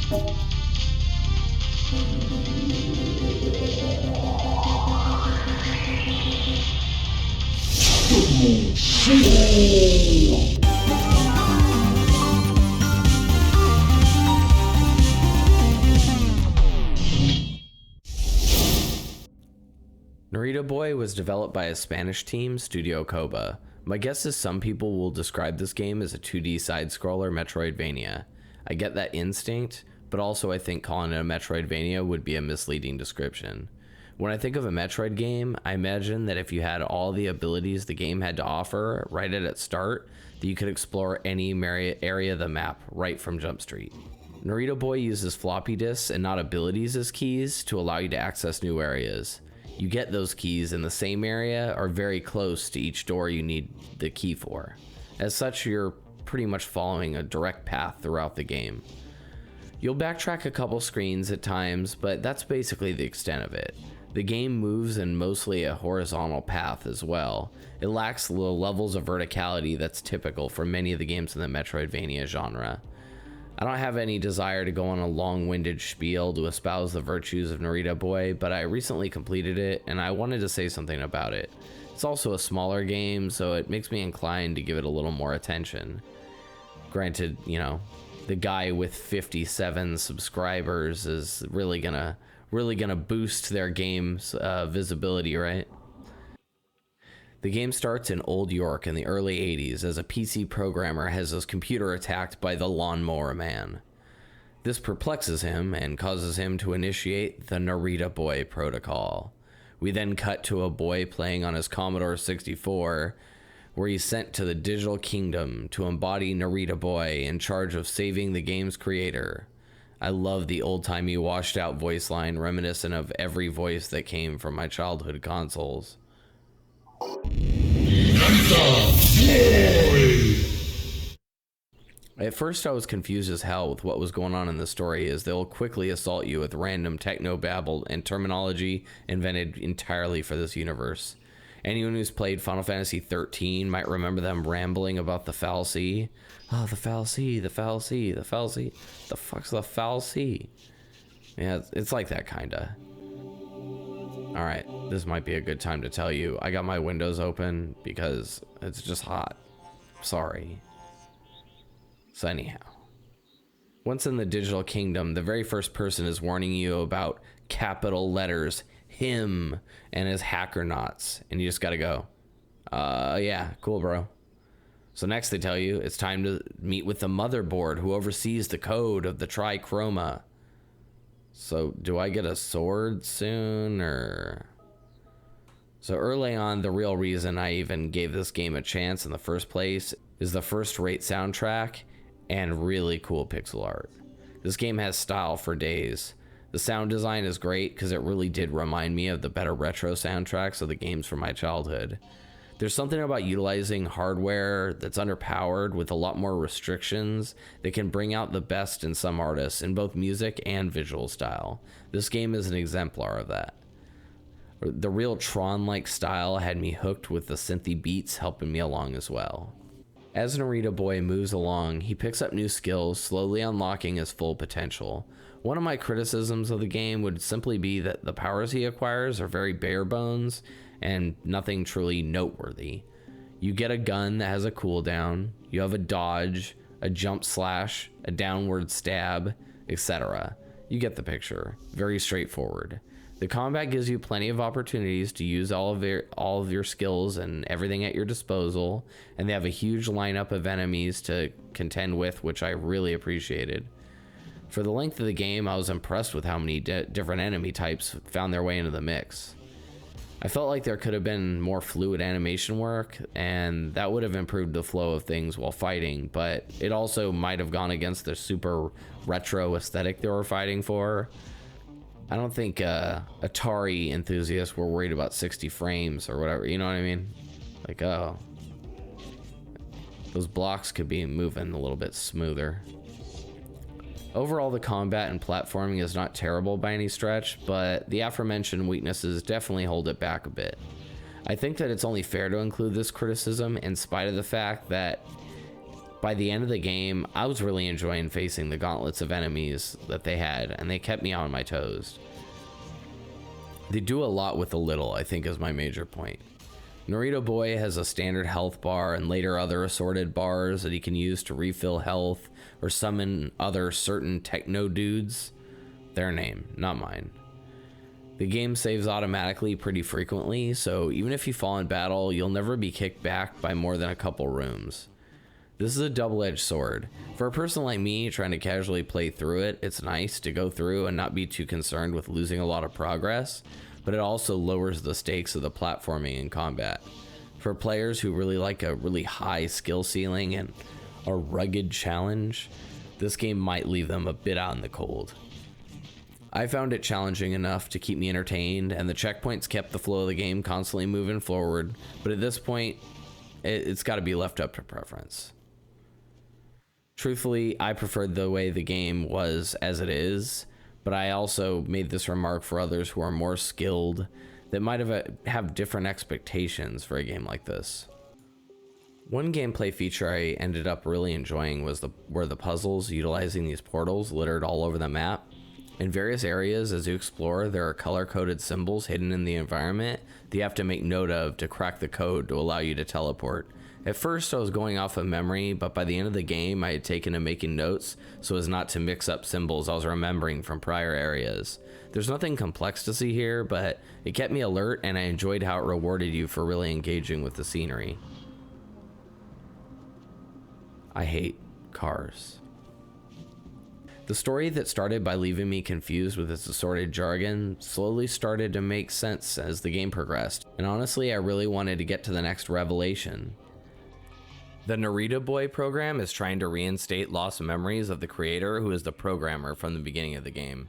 Narita Boy was developed by a Spanish team, Studio Koba. My guess is some people will describe this game as a 2D side-scroller Metroidvania. I get that instinct, but also I think calling it a Metroidvania would be a misleading description. When I think of a Metroid game, I imagine that if you had all the abilities the game had to offer right at its start, that you could explore any area of the map right from Jump Street. Narita Boy uses floppy disks and not abilities as keys to allow you to access new areas. You get those keys in the same area or very close to each door you need the key for. As such, you're pretty much following a direct path throughout the game. You'll backtrack a couple screens at times, but that's basically the extent of it. The game moves in mostly a horizontal path as well. It lacks the levels of verticality that's typical for many of the games in the Metroidvania genre. I don't have any desire to go on a long-winded spiel to espouse the virtues of Narita Boy, but I recently completed it and I wanted to say something about it. It's also a smaller game, so it makes me inclined to give it a little more attention. Granted, you know, the guy with 57 subscribers is really gonna boost their game's visibility, right? The game starts in Old York in the early 80s as a PC programmer has his computer attacked by the Lawnmower Man. This perplexes him and causes him to initiate the Narita Boy protocol. We then cut to a boy playing on his Commodore 64, where he's sent to the digital kingdom to embody Narita Boy in charge of saving the game's creator. I love the old-timey washed-out voice line reminiscent of every voice that came from my childhood consoles. At first I was confused as hell with what was going on in the story, as they'll quickly assault you with random techno-babble and terminology invented entirely for this universe. Anyone who's played Final Fantasy XIII might remember them rambling about the Foul Sea. Oh, the Foul Sea, the Foul Sea, the Foul Sea. The fuck's the Foul Sea? Yeah, it's like that kinda. Alright, this might be a good time to tell you, I got my windows open because it's just hot. Sorry. So anyhow. Once in the digital kingdom, the very first person is warning you about capital letters, him, and his hacker knots, and you just gotta go, yeah, cool, bro. So next they tell you it's time to meet with the motherboard who oversees the code of the Trichroma. So do I get a sword soon, or? So early on, the real reason I even gave this game a chance in the first place is the first-rate soundtrack and really cool pixel art. This game has style for days. The sound design is great because it really did remind me of the better retro soundtracks of the games from my childhood. There's something about utilizing hardware that's underpowered with a lot more restrictions that can bring out the best in some artists in both music and visual style. This game is an exemplar of that. The real Tron-like style had me hooked, with the synthy beats helping me along as well. As Narita Boy moves along, he picks up new skills, slowly unlocking his full potential. One of my criticisms of the game would simply be that the powers he acquires are very bare bones and nothing truly noteworthy. You get a gun that has a cooldown, you have a dodge, a jump slash, a downward stab, etc. You get the picture. Very straightforward. The combat gives you plenty of opportunities to use all of your skills and everything at your disposal, and they have a huge lineup of enemies to contend with, which I really appreciated. For the length of the game, I was impressed with how many different enemy types found their way into the mix. I felt like there could have been more fluid animation work, and that would have improved the flow of things while fighting, but it also might have gone against the super retro aesthetic they were fighting for. I don't think Atari enthusiasts were worried about 60 frames or whatever, you know what I mean? Like, oh, those blocks could be moving a little bit smoother. Overall, the combat and platforming is not terrible by any stretch, but the aforementioned weaknesses definitely hold it back a bit. I think that it's only fair to include this criticism in spite of the fact that By the end of the game, I was really enjoying facing the gauntlets of enemies that they had, and they kept me on my toes. They do a lot with a little, I think, is my major point. Narita Boy has a standard health bar and later other assorted bars that he can use to refill health or summon other certain techno dudes. Their name, not mine. The game saves automatically pretty frequently, so even if you fall in battle, you'll never be kicked back by more than a couple rooms. This is a double-edged sword. For a person like me trying to casually play through it, it's nice to go through and not be too concerned with losing a lot of progress, but it also lowers the stakes of the platforming and combat. For players who really like a really high skill ceiling and a rugged challenge, this game might leave them a bit out in the cold. I found it challenging enough to keep me entertained, and the checkpoints kept the flow of the game constantly moving forward, but at this point, it's got to be left up to preference. Truthfully, I preferred the way the game was as it is, but I also made this remark for others who are more skilled that might have different expectations for a game like this. One gameplay feature I ended up really enjoying were the puzzles utilizing these portals littered all over the map. In various areas as you explore, there are color-coded symbols hidden in the environment that you have to make note of to crack the code to allow you to teleport. At first I was going off of memory, but by the end of the game I had taken to making notes so as not to mix up symbols I was remembering from prior areas. There's nothing complex to see here, but it kept me alert and I enjoyed how it rewarded you for really engaging with the scenery. I hate cars. The story that started by leaving me confused with its assorted jargon slowly started to make sense as the game progressed, and honestly I really wanted to get to the next revelation. The Narita Boy program is trying to reinstate lost memories of the creator who is the programmer from the beginning of the game.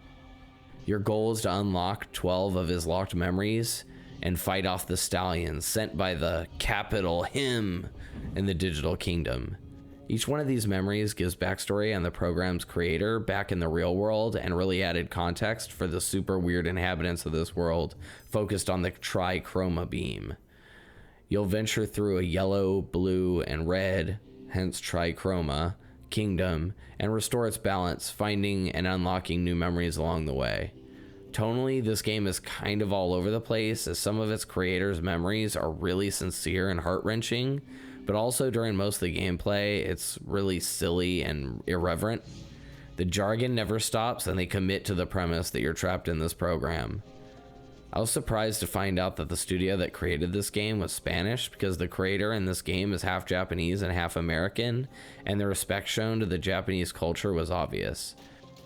Your goal is to unlock 12 of his locked memories and fight off the stallions sent by the capital him in the digital kingdom. Each one of these memories gives backstory on the program's creator back in the real world and really added context for the super weird inhabitants of this world focused on the trichroma beam. You'll venture through a yellow, blue, and red, hence trichroma, kingdom, and restore its balance, finding and unlocking new memories along the way. Tonally, this game is kind of all over the place, as some of its creators' memories are really sincere and heart-wrenching, but also during most of the gameplay, it's really silly and irreverent. The jargon never stops, and they commit to the premise that you're trapped in this program. I was surprised to find out that the studio that created this game was Spanish, because the creator in this game is half Japanese and half American, and the respect shown to the Japanese culture was obvious.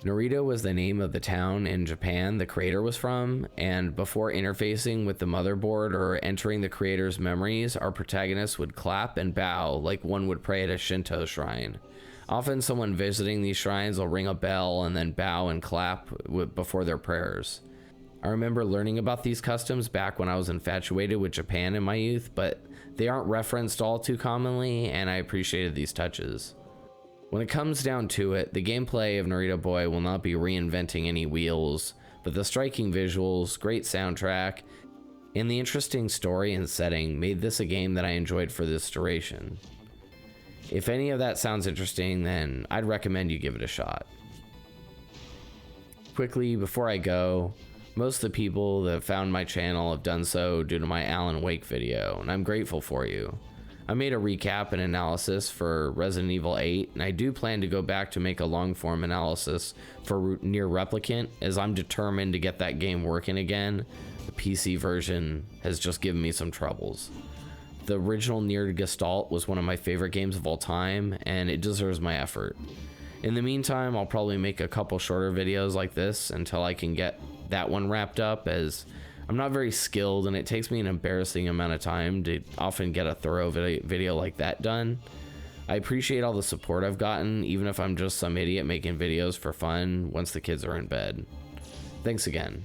Narita was the name of the town in Japan the creator was from, and before interfacing with the motherboard or entering the creator's memories, our protagonist would clap and bow like one would pray at a Shinto shrine. Often someone visiting these shrines will ring a bell and then bow and clap before their prayers. I remember learning about these customs back when I was infatuated with Japan in my youth, but they aren't referenced all too commonly, and I appreciated these touches. When it comes down to it, the gameplay of Narita Boy will not be reinventing any wheels, but the striking visuals, great soundtrack, and the interesting story and setting made this a game that I enjoyed for this duration. If any of that sounds interesting, then I'd recommend you give it a shot. Quickly, before I go, most of the people that found my channel have done so due to my Alan Wake video, and I'm grateful for you. I made a recap and analysis for Resident Evil 8, and I do plan to go back to make a long-form analysis for Nier Replicant, as I'm determined to get that game working again. The PC version has just given me some troubles. The original Nier Gestalt was one of my favorite games of all time, and it deserves my effort. In the meantime, I'll probably make a couple shorter videos like this until I can get that one wrapped up, as I'm not very skilled and it takes me an embarrassing amount of time to often get a thorough video like that done. I appreciate all the support I've gotten, even if I'm just some idiot making videos for fun once the kids are in bed. Thanks again.